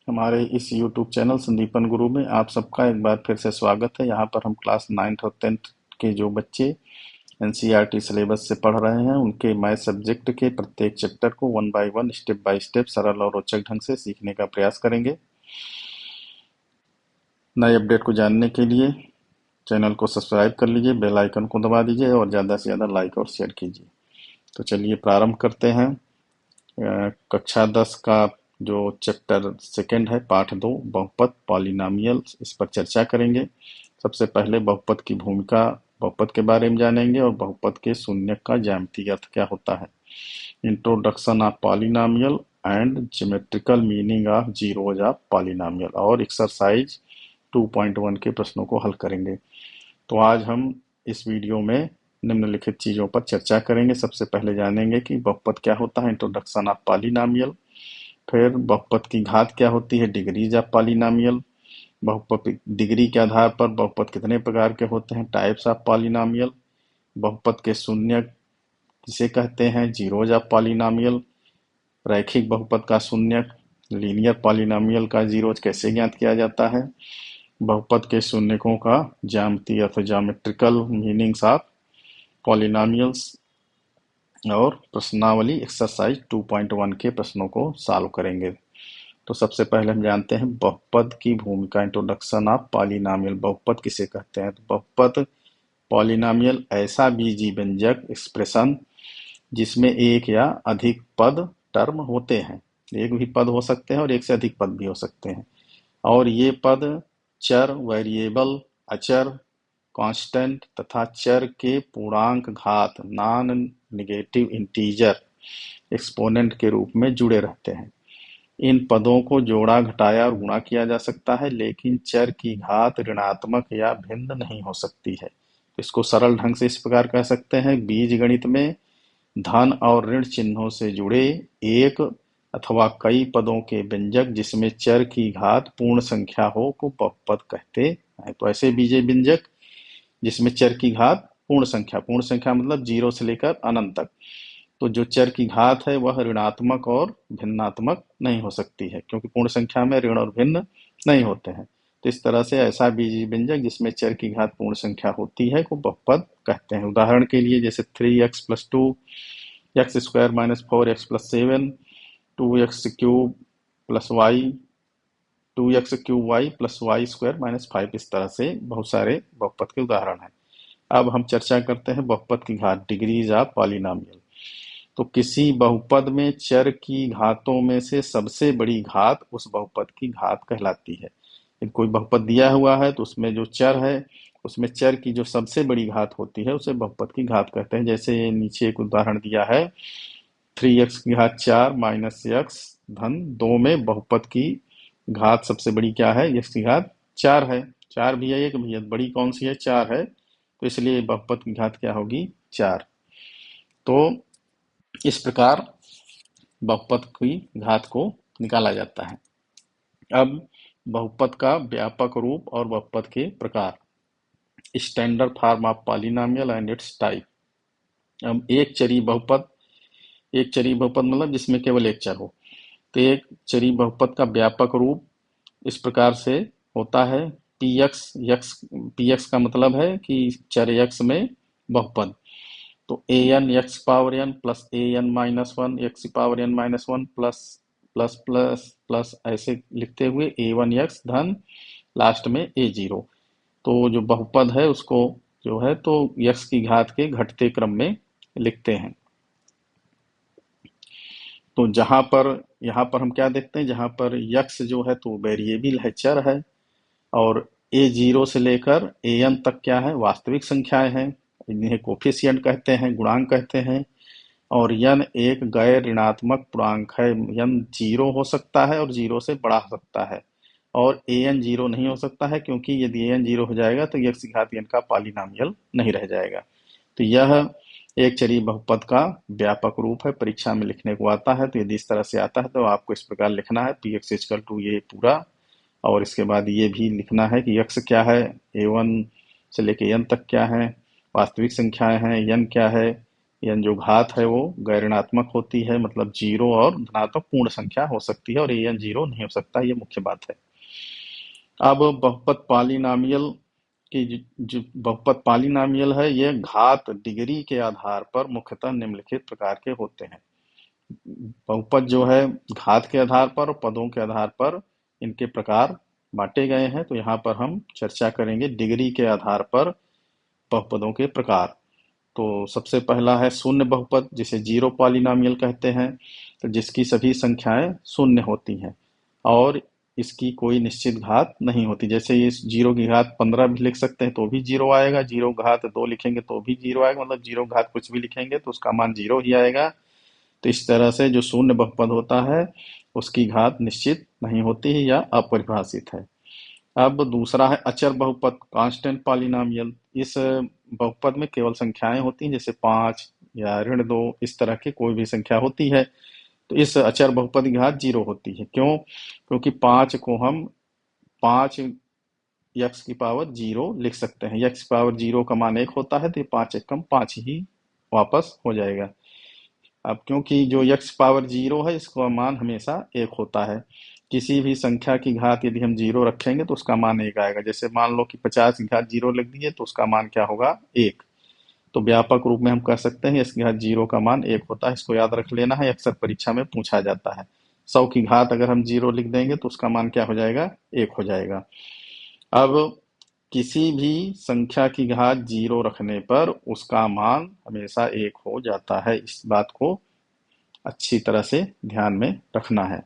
हमारे इस YouTube channel Sandipan गुरु में आप सबका एक बार फिर से स्वागत है। यहाँ पर हम क्लास 9th और 10th के जो बच्चे NCERT सिलेबस से पढ़ रहे हैं उनके मैथ सब्जेक्ट के प्रत्येक चैप्टर को 1 बाय 1 स्टेप बाय स्टेप सरल और रोचक ढंग से सीखने का प्रयास करेंगे। नए अपडेट को जानने के लिए चैनल को सब्सक्राइब कर लीजिए, बेल आइकन को दबा दीजिए और ज़्यादा से ज़्यादा लाइक और शेयर कीजिए। तो चलिए प्रारंभ करते हैं। कक्षा 10 का जो चैप्टर सेकंड है, पाठ 2 बहुपद पॉलिनॉमियल, इस पर चर्चा करेंगे। सबसे पहले बहुपद की भूमिका, बहुपद के बारे में जानेंगे और बहुपद के शून्य का ज्यामितीय अर्थ क्या होता है। Introduction of polynomial and geometrical meaning of zeros of polynomial और एक्सरसाइज 2.1 के प्रश्नों को हल करेंगे। तो आज हम इस वीडियो में निम्नलिखित चीजों पर चर्चा करेंगे। सबसे पहले जानेंगे कि बहुपद क्या होता है, इंट्रोडक्शन ऑफ पॉलिनॉमियल। फिर बहुपद की घात क्या होती है, डिग्रीज ऑफ पॉलिनॉमियल। बहुपद डिग्री के आधार पर बहुपद कितने प्रकार के होते हैं, टाइप्स ऑफ पॉलिनॉमियल। बहुपद के शून्य किसे कहते हैं, जीरोज ऑफ पॉलिनॉमियल। रैखिक बहुपद का शून्य, लीनियर पॉलिनॉमियल का जीरोज कैसे ज्ञात किया जाता है। बहुपद के शून्यकों का ज्यामितीय अर्थ, ज्योमेट्रिकल मीनिंग्स ऑफ पॉलिनॉमियल्स और प्रश्नावली एक्सरसाइज 2.1 के प्रश्नों को सॉल्व करेंगे। तो सबसे पहले हम जानते हैं बहुपद की भूमिका, इंट्रोडक्शन ऑफ पॉलिनॉमियल। बहुपद किसे कहते हैं, तो बहुपद पॉलिनॉमियल ऐसा बीजी व्यंजक एक्सप्रेशन जिसमें एक या अधिक पद टर्म होते हैं। एक भी पद हो सकते हैं और एक से अधिक पद भी हो सकते हैं, और ये पद चर, वेरिएबल, अचर, कांस्टेंट तथा चर के पूर्णांक घात, नॉन निगेटिव इंटीजर एक्सपोनेंट के रूप में जुड़े रहते हैं। इन पदों को जोड़ा, घटाया और गुणा किया जा सकता है, लेकिन चर की घात ऋणात्मक या भिन्न नहीं हो सकती है। इसको सरल ढंग से इस प्रकार कह सकते हैं, बीजगणित में धन और ऋण चिन्हों से जुड़े एक अथवा कई पदों के व्यंजक जिसमें चर की घात पूर्ण संख्या हो को बहुपद कहते हैं। तो ऐसे बीजे व्यंजक जिसमें चर की घात पूर्ण संख्या मतलब 0 से लेकर अनंत तक, तो जो चर की घात है वह ऋणात्मक और भिन्नात्मक नहीं हो सकती है, क्योंकि पूर्ण संख्या में ऋण और भिन्न नहीं होते हैं। तो इस तरह से ऐसा बीजी व्यंजक जिसमें चर की घात पूर्ण संख्या होती है को बहुपद कहते हैं। उदाहरण के लिए जैसे 3x+2, x² - 4x+7, 2x³ + y, 2x³ y + y² - 5, इस तरह से बहुत सारे बहुपद के उदाहरण हैं। अब हम चर्चा करते हैं बहुपद की घात, डिग्रीज ऑफ पॉलिनॉमियल। तो किसी बहुपद में चर की घातों में से सबसे बड़ी घात उस बहुपद की घात कहलाती है। यदि कोई बहुपद दिया हुआ है तो उसमें जो चर है उसमें चर की जो सबसे बड़ी घात होती है उसे बहुपद की घात कहते हैं। जैसे ये नीचे एक उदाहरण दिया है, 3x⁴ - x धन 2 में बहुपद की घात सबसे बड़ी क्या है, x⁴ 4 है। 4 भी है, एक भी है, बड़ी कौन सी है, 4 है, तो इसलिए बहुपद की घात क्या होगी, 4। तो इस प्रकार बहुपद की घात को निकाला जाता है। अब बहुपद का व्यापक रूप और बहुपद के प्रकार, standard form of polynomial and it's type. अब एक चरी बहुपद मतलब जिसमें केवल एक चर हो। तो एक चरी बहुपद का व्यापक रूप इस प्रकार से होता है, px का मतलब है कि चर x में बहुपद, तो an(x⁴n) + an-1 x⁴n-1 प्लस ऐसे लिखते हुए a1x धन लास्ट में a0। तो जो बहुपद है उसको जो है तो x की घात के घटते क्रम में लिखते हैं। तो यहाँ पर हम क्या देखते हैं, जहाँ पर x जो है तो वेरिएबल है, चर है, और a0 से लेकर an तक क्या है, वास्तविक संख्याएं हैं, इन्हें कोफिशिएंट कहते हैं, गुणांक कहते हैं। और यन एक गैर ऋणात्मक पूर्णांक है, यन 0 हो सकता है और 0 से बढ़ा सकता है, और an 0 नहीं हो सकता है, क्योंकि यदि an 0 हो जाएगा तो x⁴n का पॉलिनॉमियल नहीं रह जाएगा। तो यह एक चरी बहुपद का व्यापक रूप है, परीक्षा में लिखने को आता है। तो यदि इस तरह से आता है तो आपको इस प्रकार लिखना है, px = ये पूरा, और इसके बाद ये भी लिखना है कि x क्या है, a1 से लेके n तक क्या है, वास्तविक संख्याएं हैं, n क्या है, एन जो घात है वो गैर ऋणात्मक होती है, मतलब जीरो और धनात्मक पूर्ण संख्या हो सकती है, और एन जीरो नहीं हो सकता, ये मुख्य बात है। अब बहुपद पॉलिनॉमियल की जो बहुपद पॉलिनॉमियल है, ये घात डिग्री के आधार पर मुख्यतः निम्नलिखित प्रकार के होते हैं। बहुपद जो है घात के आधार पर और पदों के आधार पर इनके प्रकार बांटे गए हैं, तो यहाँ पर हम चर्चा करेंगे डिग्री के आधार पर बहुपदों के प्रकार। तो सबसे पहला है शून्य बहुपद, जिसे जीरो पॉलिनॉमियल कहते हैं, तो जिसकी सभी संख्याएं शून्य होती हैं और इसकी कोई निश्चित घात नहीं होती। जैसे ये जीरो की घात 15 भी लिख सकते हैं तो भी जीरो आएगा, जीरो घात 2 लिखेंगे तो भी जीरो आएगा, मतलब जीरो घात कुछ भी लिखेंगे तो उसका मान जीरो ही आएगा। तो इस तरह से जो शून्य बहुपद होता है उसकी घात निश्चित नहीं होती है या अपरिभाषित है। अब दूसरा है अचर बहुपद, कांस्टेंट पॉलिनॉमियल। इस बहुपद में केवल संख्याएं होती हैं, जैसे 5 या ऋण 2, इस तरह की कोई भी संख्या होती है, तो इस अचर बहुपद की घात जीरो होती है। क्यों? क्योंकि 5 को हम 5 यक्स की पावर जीरो लिख सकते हैं। यक्स की पावर जीरो का मान 1 होता है, तो ये 5 एकम 5 ही वापस हो जाएगा। अब क्योंकि जो यक्स पावर जीरो है इसका मान हमेशा 1 होता है। किसी भी संख्या की घात यदि हम जीरो रखेंगे तो उसका मान 1 आएगा। जैसे मान लो कि 50 की घात जीरो लिख दिए तो उसका मान क्या होगा? 1। तो व्यापक रूप में हम कह सकते हैं इसकी घात जीरो का मान 1 होता है। इसको याद रख लेना है, अक्सर परीक्षा में पूछा जाता है। 100 की घात अगर हम जीरो लिख देंगे तो उसका मान क्या हो जाएगा? 1 हो जाएगा। अब किसी भी संख्या की घात जीरो रखने पर उसका मान हमेशा 1 हो जाता है। इस बात को अच्छी तरह से ध्यान में रखना है।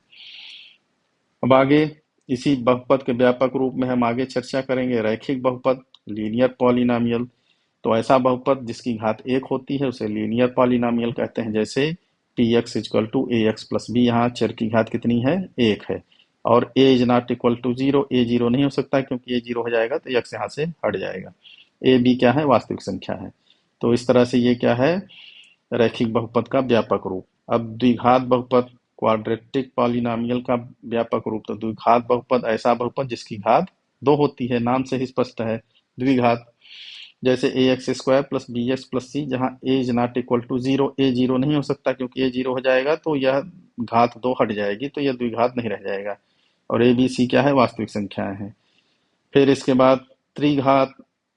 अब आगे इसी बहुपद के व्यापक रूप में हम आगे चर्चा करेंगे रैखिक बहुपद, लीनियर पॉलिनॉमियल। तो ऐसा बहुपद जिसकी घात 1 होती है उसे लीनियर पॉलिनॉमियल कहते हैं। जैसे P X equal to A x plus B, यहाँ चर की घात कितनी है? 1 है। और A is not equal to zero, A zero नहीं हो सकता क्योंकि ए जीरो हो जाएगा तो एक्स यहाँ से हट जाएगा। ए बी क्या है? वास्तविक संख्या है। तो इस तरह से ये क्या है? रैखिक बहुपद का व्यापक रूप। अब द्विघात बहुपद, क्वाड्रेटिक पॉलिनॉमियल का व्यापक रूप। तो द्विघात बहुपद ऐसा बहुपद जिसकी घात 2 होती है, नाम से ही स्पष्ट है, द्विघात। जैसे A X square plus B X plus C, जहाँ A is not equal to zero, A zero नहीं हो सकता क्योंकि ए जीरो हो जाएगा तो यह घात 2 हट जाएगी, तो यह द्विघात नहीं रह जाएगा। और ए बी सी क्या है? वास्तविक संख्याएं हैं। फिर इसके बाद त्रिघात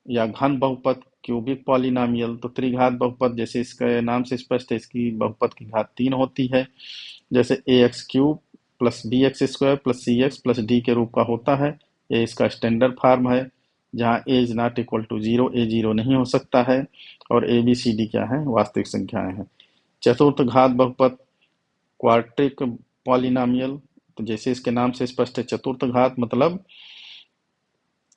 या घन बहुपद, क्यूबिक पॉलिनॉमियल। तो त्रिघात बहुपद जैसे इसके नाम से स्पष्ट है, इसकी बहुपद की घात 3 होती है। जैसे A X cube plus B X square plus C X plus D के रूप का होता है। ये इसका स्टैंडर्ड फॉर्म है, जहाँ A is not equal to zero, A zero नहीं हो सकता है। और ए बी सी डी क्या है? वास्तविक संख्याएं हैं। चतुर्थ घात बहुपद, क्वार्टिक पॉलिनॉमियल। तो जैसे इसके नाम से स्पष्ट है, चतुर्थ घात मतलब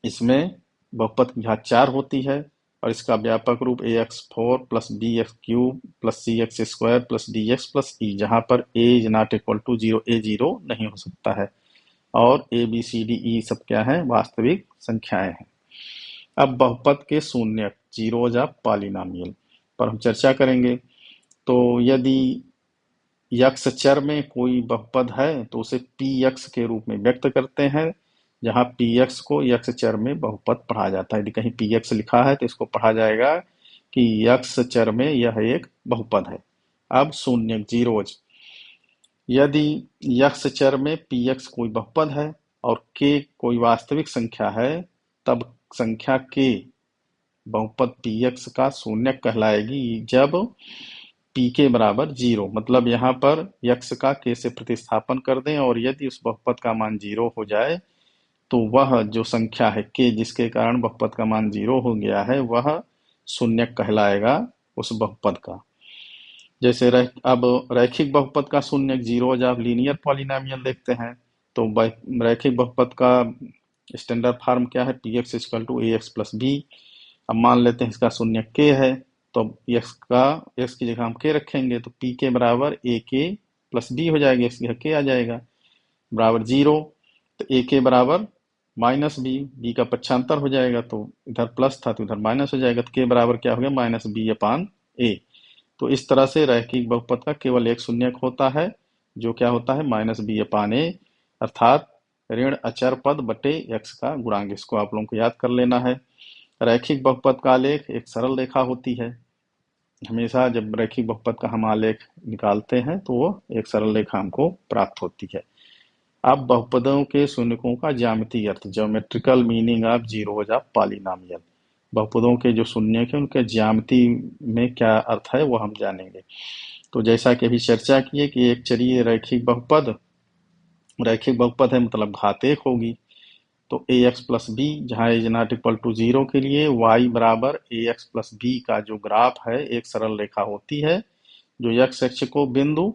इसमें बहुपद की घात 4 होती है और इसका व्यापक रूप A X four plus B X cube plus C X square plus D X plus E, जहाँ पर A is not equal to zero, A zero नहीं हो सकता है। और A B C D E सब क्या है? वास्तविक संख्याएं हैं। अब बहुपद के शून्य, जीरोज ऑफ पॉलिनॉमियल पर हम चर्चा करेंगे। तो यदि यक्स चर में कोई बहुपद है तो उसे पी यक्स के रूप में व्यक्त करते हैं, जहां पी एक्स को यक्स चर में बहुपद पढ़ा जाता है। यदि कहीं पी एक्स लिखा है तो इसको पढ़ा जाएगा कि यक्स चर में यह एक बहुपद है। अब शून्य, जीरोज। यदि यक्स चर में पी एक्स कोई बहुपद है और के कोई वास्तविक संख्या है, तब संख्या के बहुपद पी एक्स का शून्य कहलाएगी जब पी के बराबर जीरो, मतलब यहाँ पर यक्स का के से प्रतिस्थापन कर दें और यदि उस बहुपद का मान जीरो हो जाए तो वह जो संख्या है के, जिसके कारण बहुपद का मान जीरो हो गया है, वह शून्य कहलाएगा उस बहुपद का। जैसे अब रैखिक बहुपद का शून्य, जीरो जब लीनियर पॉलिनॉमियल देखते हैं तो रैखिक बहुपद का स्टैंडर्ड फॉर्म क्या है? P x equal to A x plus b. अब मान लेते हैं इसका शून्य के है, तो एक्स की जगह हम के रखेंगे तो पी के बराबर ए के प्लस बी हो जाएगा, एक्स की जगह के आ जाएगा, बराबर जीरो। तो ए के बराबर माइनस बी, बी का पक्षांतर हो जाएगा, तो इधर प्लस था तो इधर माइनस हो जाएगा, तो के बराबर क्या हो गया? माइनस बी अपान ए। तो इस तरह से रैखिक बहुपद का केवल एक शून्यक होता है, जो क्या होता है? माइनस बी अपान ए, अर्थात ऋण अचर पद बटे एक्स का गुणांक। इसको आप लोगों को याद कर लेना है। रैखिक बहुपद का आलेख एक सरल रेखा होती है हमेशा जब रैखिक बहुपद का हम आलेख निकालते हैं तो वो एक सरल रेखा हमको प्राप्त होती है। अब बहुपदों के शून्यकों का ज्यामितीय अर्थ, geometrical meaning of zeros of polynomial. बहुपदों के जो शून्यक है उनके ज्यामिति में क्या अर्थ है वो हम जानेंगे। तो जैसा कि अभी चर्चा किए कि एक चरीय रैखिक बहुपद है, मतलब घात एक होगी। तो ए एक्स प्लस बी, जहाँ as not equal to zero के लिए वाई बराबर ए एक्स प्लस बी का जो ग्राफ है एक सरल रेखा होती है जो एक्स अक्ष को बिंदु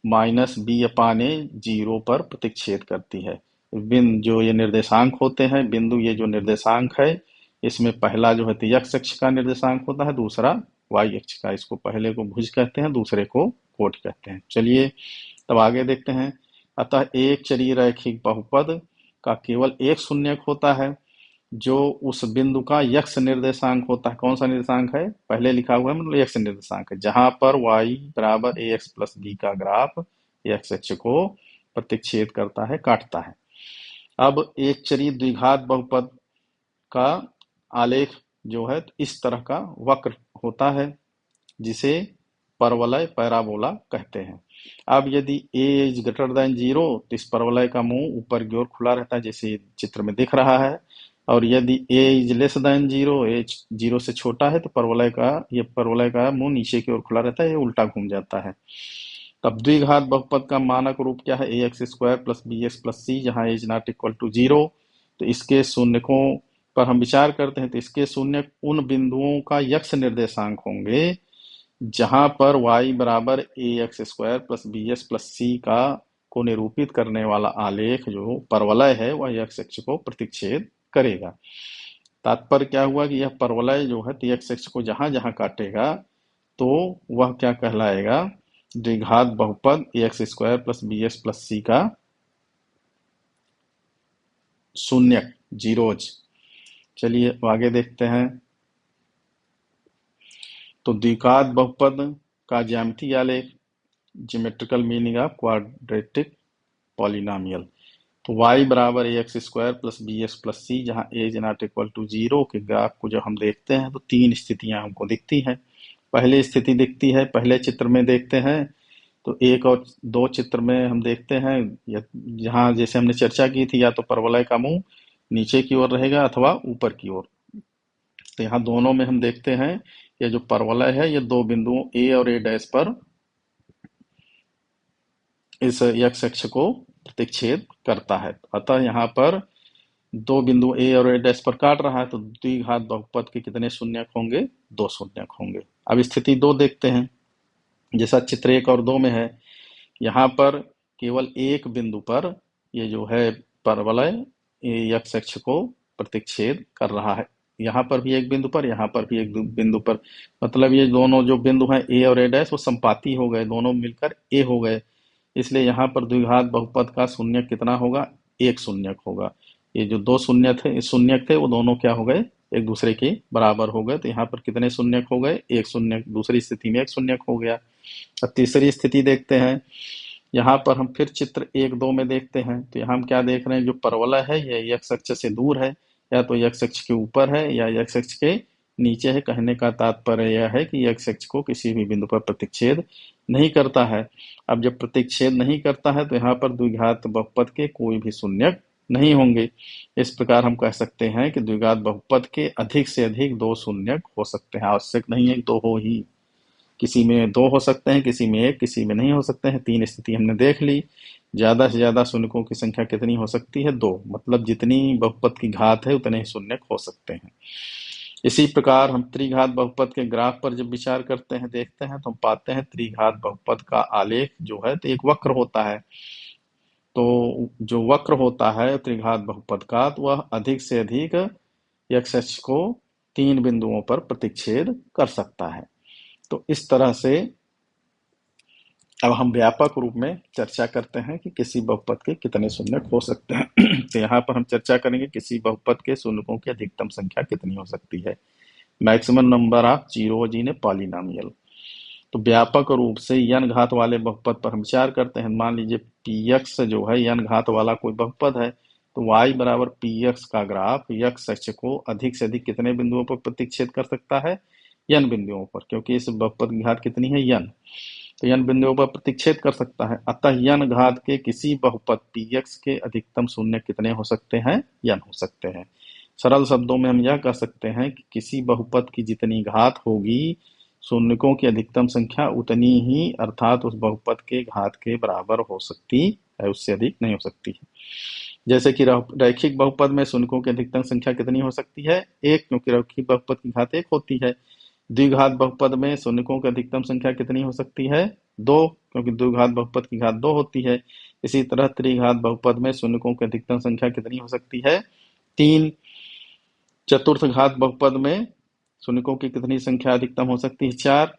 माइनस बी अपान ए जीरो पर प्रतिच्छेद करती है। बिंदु जो ये निर्देशांक होते हैं, बिंदु ये जो निर्देशांक है, इसमें पहला जो है तो एक्स अक्ष का निर्देशांक होता है, दूसरा वाई अक्ष का। इसको पहले को भुज कहते हैं, दूसरे को कोट कहते हैं। चलिए तब आगे देखते हैं। अतः एक चरीय रैखिक बहुपद का केवल एक शून्यक होता है जो उस बिंदु का यक्ष निर्देशांक होता है। कौन सा निर्देशांक है? पहले लिखा हुआ है, मतलब यक्ष निर्देशांक है, जहां पर y बराबर ए एक्स प्लस बी का ग्राफ एक्स अक्ष को प्रतिच्छेद करता है, काटता है। अब एक चरीय द्विघात बहुपद का आलेख जो है इस तरह का वक्र होता है जिसे परवलय पैराबोला कहते हैं। अब यदि a is greater than zero तो इस परवलय का मुंह ऊपर की ओर खुला रहता है, जैसे चित्र में दिख रहा है। और यदि a is less than zero, a zero से छोटा है, तो परवलय का मुंह नीचे की ओर खुला रहता है, ये उल्टा घूम जाता है। तब द्विघात बहुपद का मानक रूप क्या है? A X square plus B X plus C, जहाँ as not equal to zero. तो इसके शून्यकों पर हम विचार करते हैं तो इसके शून्यक उन बिंदुओं का यक्ष निर्देशांक होंगे जहां पर y बराबर A X square plus B S plus C का को निरूपित करने वाला आलेख जो परवलय है वह एक्स अक्ष को प्रतिच्छेद करेगा। तात्पर्य क्या हुआ कि यह परवलय जो है एक्स अक्ष को जहां जहां काटेगा तो वह क्या कहलाएगा? द्विघात बहुपद A X square plus B S plus C का शून्यक, जीरोज। चलिए आगे देखते हैं। तो द्विघात बहुपद का ज्यामितीय आलेख, geometrical meaning of quadratic polynomial. तो y बराबर A X square plus B X plus C, जहाँ A is not equal to zero के ग्राफ को जब हम देखते हैं तो तीन स्थितियां हमको दिखती हैं। पहली स्थिति दिखती है, पहले चित्र में देखते हैं तो एक और दो चित्र में हम देखते हैं जहाँ जैसे हमने चर्चा की थी, या तो परवलय का मुंह नीचे की ओर रहेगा अथवा ऊपर की ओर। तो यहाँ दोनों में हम देखते हैं ये जो परवलय है ये दो बिंदुओं ए और ए डैश पर इस एक्स अक्ष को प्रतिच्छेद करता है। अतः यहाँ पर दो बिंदु ए और ए डैश पर काट रहा है, तो द्विघात बहुपद के कितने शून्यक होंगे? दो शून्यक होंगे। अब स्थिति दो देखते हैं, जैसा चित्र एक और दो में है। यहाँ पर केवल एक बिंदु पर ये जो है परवलय एक्स अक्ष को प्रतिच्छेद कर रहा है। यहाँ पर भी एक बिंदु पर, यहाँ पर भी एक बिंदु पर, मतलब ये दोनों जो बिंदु हैं ए और ए डैश वो संपाती हो गए, दोनों मिलकर ए हो गए। इसलिए यहाँ पर द्विघात बहुपद का शून्यक कितना होगा? एक शून्यक होगा। ये जो दो शून्यक थे वो दोनों क्या हो गए? एक दूसरे के बराबर हो गए। तो यहाँ पर कितने शून्यक हो गए? एक शून्यक। दूसरी स्थिति में एक शून्यक हो गया। अब तीसरी स्थिति देखते हैं। यहाँ पर हम फिर चित्र एक दो में देखते हैं तो यहाँ हम क्या देख रहे हैं? जो परवलय है ये एक्स अक्ष से दूर है, या तो एक्स अक्ष के ऊपर है या एक्स अक्ष के नीचे है। कहने का तात्पर्य यह है कि एक्स अक्ष को किसी भी बिंदु पर प्रतिच्छेद नहीं करता है। अब जब प्रतिच्छेद नहीं करता है तो यहाँ पर द्विघात बहुपद के कोई भी शून्यक नहीं होंगे। इस प्रकार हम कह सकते हैं कि द्विघात बहुपद के अधिक से अधिक दो शून्यक हो सकते हैं। आवश्यक नहीं है कि दो हो ही, किसी में दो हो सकते हैं, किसी में एक, किसी में नहीं हो सकते हैं। तीन स्थिति हमने देख ली। ज्यादा से ज्यादा शून्यकों की संख्या कितनी हो सकती है? दो। मतलब जितनी बहुपद की घात है उतने ही शून्यक हो सकते हैं। इसी प्रकार हम त्रिघात बहुपद के ग्राफ पर जब विचार करते हैं, देखते हैं, तो हम पाते हैं त्रिघात बहुपद का आलेख जो है तो एक वक्र होता है। तो जो वक्र होता है त्रिघात बहुपद का, तो वह अधिक से अधिक एक्स अक्ष को तीन बिंदुओं पर प्रतिच्छेद कर सकता है। तो इस तरह से अब हम व्यापक रूप में चर्चा करते हैं कि किसी बहुपद के कितने शून्यक हो सकते हैं। तो यहाँ पर हम चर्चा करेंगे किसी बहुपद के शून्यकों की अधिकतम संख्या कितनी हो सकती है, maximum number of zeros in A polynomial. तो व्यापक रूप से n घात वाले बहुपद पर हम विचार करते हैं। मान लीजिए px जो है n घात वाला कोई बहुपद है, तो y बराबर px का ग्राफ x अक्ष को अधिक से अधिक कितने बिंदुओं पर प्रतिच्छेद कर सकता है? n बिंदुओं पर, क्योंकि इस बहुपद की घात कितनी है n, तो n बिंदुओं पर प्रतिच्छेद कर सकता है। अतः n घात के किसी बहुपद px के अधिकतम शून्य कितने हो सकते हैं? n हो सकते हैं। सरल शब्दों में हम यह कह सकते हैं कि किसी बहुपद की जितनी घात होगी, शून्यकों की अधिकतम संख्या उतनी ही, अर्थात उस बहुपद के घात के बराबर हो सकती है, उससे अधिक नहीं हो सकती है। जैसे कि रैखिक बहुपद में शून्यकों की अधिकतम संख्या कितनी हो सकती है? एक, क्योंकि रैखिक बहुपद की घात एक होती है। द्विघात बहुपद में शून्यकों की अधिकतम संख्या कितनी हो सकती है? दो, क्योंकि द्विघात बहुपद की घात दो होती है। इसी तरह त्रिघात बहुपद में शून्यकों की अधिकतम संख्या कितनी हो सकती है? तीन। चतुर्थ घात बहुपद में शून्यकों की कितनी संख्या अधिकतम हो सकती है? चार।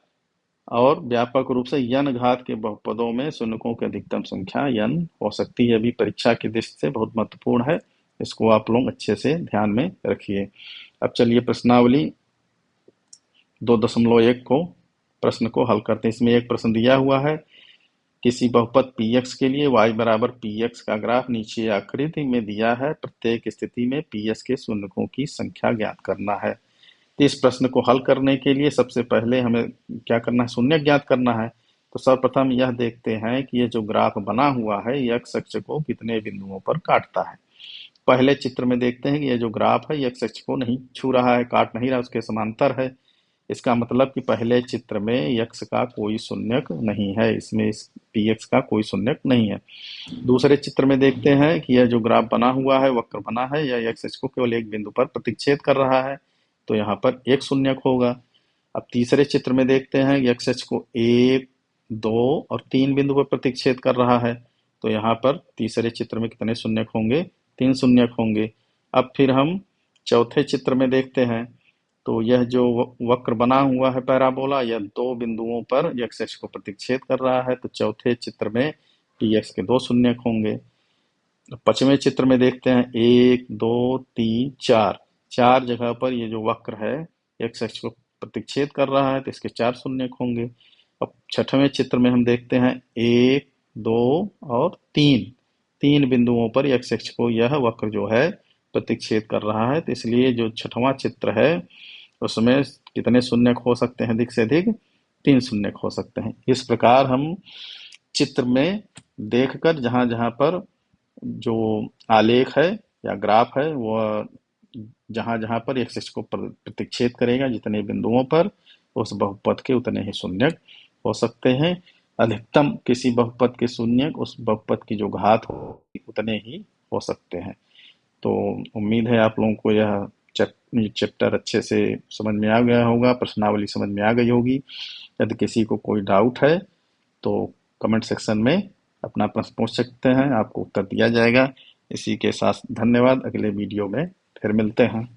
और व्यापक रूप से n घात के बहुपदों में शून्यकों की अधिकतम संख्या n हो सकती है। अभी परीक्षा की दृष्टि से बहुत महत्वपूर्ण है, इसको आप लोग अच्छे से ध्यान में रखिए। अब चलिए प्रश्नावली 2.1 को प्रश्न को हल करते हैं। इसमें एक प्रश्न दिया हुआ है, किसी बहुपद px के लिए y बराबर px का ग्राफ नीचे आकृति में दिया है, प्रत्येक स्थिति में px के शून्यकों की संख्या ज्ञात करना है। तो इस प्रश्न को हल करने के लिए सबसे पहले हमें क्या करना है? शून्य ज्ञात करना है। तो सर्वप्रथम यह देखते हैं कि ये जो ग्राफ बना हुआ है ये x अक्ष को कितने बिंदुओं पर काटता है। पहले चित्र में देखते हैं कि ये जो ग्राफ है ये x अक्ष को नहीं छू रहा है, काट नहीं रहा, उसके समांतर है। इसका मतलब कि पहले चित्र में x का कोई शून्यक नहीं है, इसमें इस px का कोई शून्यक नहीं है। दूसरे चित्र में देखते हैं कि यह जो ग्राफ बना हुआ है, वक्र बना है, यह x अक्ष को केवल एक बिंदु पर प्रतिच्छेद कर रहा है, तो यहाँ पर एक शून्यक होगा। अब तीसरे चित्र में देखते हैं कि x अक्ष को 1, 2 और 3 बिंदु पर प्रतिच्छेद कर रहा है, तो यहाँ पर तीसरे चित्र में कितने शून्यक होंगे? 3 शून्यक होंगे। अब फिर हम चौथे चित्र में देखते हैं, तो यह जो वक्र बना हुआ है पैराबोला, यह 2 बिंदुओं पर x अक्ष को प्रतिच्छेद कर रहा है, तो चौथे चित्र में px के 2 शून्यक होंगे। पांचवें चित्र में देखते हैं 1, 2, 3, 4, 4 जगह पर ये जो वक्र है x अक्ष को प्रतिच्छेद कर रहा है, तो इसके 4 शून्यक होंगे। अब छठवें चित्र में हम देखते हैं 1, 2 और 3, 3 बिंदुओं पर x अक्ष को यह वक्र जो है प्रतिच्छेद कर रहा है, तो इसलिए जो छठवां चित्र है उसमें कितने शून्यक हो सकते हैं? अधिक से अधिक 3 शून्यक हो सकते हैं। इस प्रकार हम चित्र में देखकर जहां जहां पर जो आलेख है या ग्राफ है वह जहां जहां पर x अक्ष को प्रतिच्छेद करेगा, जितने बिंदुओं पर, उस बहुपद के उतने ही शून्यक हो सकते हैं। अधिकतम किसी बहुपद के शून्यक उस बहुपद की जो घात हो उतने ही हो सकते हैं। तो उम्मीद है आप लोगों को यह चैप्टर अच्छे से समझ में आ गया होगा, प्रश्नावली समझ में आ गई होगी। यदि किसी को कोई डाउट है तो कमेंट सेक्शन में अपना प्रश्न पूछ सकते हैं, आपको उत्तर दिया जाएगा। इसी के साथ धन्यवाद, अगले वीडियो में फिर मिलते हैं।